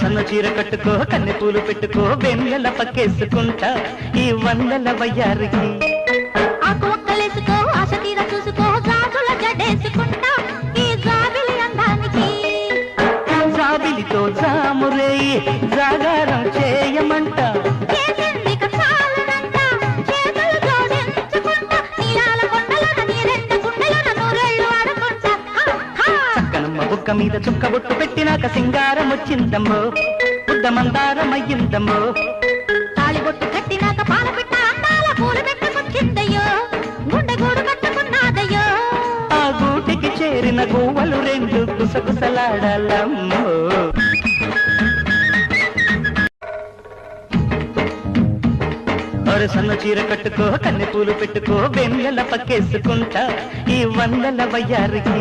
సన్న చీర కట్టుకో కన్నె పూలు పెట్టుకో వెన్నెల పక్కేసుకుంటా ఈ వందల వయ్యారికి ఆకు ఒక్కలేసుకో ఆశ తీర చూసుకో జాజుల జడేసుకుంటా ఈ జాబిలి అందానికి జాబిలితో జామురేయి జాగారం చేయమంట చేసిందిక చాలనంట చేతులు జోడించుకుంటా నీరాల కొండలన నీరెండ గుండెలన నూరెళ్ళు ఆడుకుంటా చక్కనమ్మ బుక్క మీద చుక్క బొట్టు పెట్టినాక సింగారం వచ్చిందమ్మో బుద్ధ మందారమయ్యిందమ్మో తాళిబొట్టు కట్టినాక పాల పిట్ట అందాల పూలు పెట్టుకొచ్చిందయ్యో గుండె గూడు కట్టుకున్నాదయ్యో ఆ గూటికి చేరిన గువ్వలు రెండు గుసగుసలాడాలమ్మో సన్న చీర కట్టుకో కన్నె పూలు పెట్టుకో వెన్నెల పక్కేసుకుంటా ఈ వందల వయ్యారికి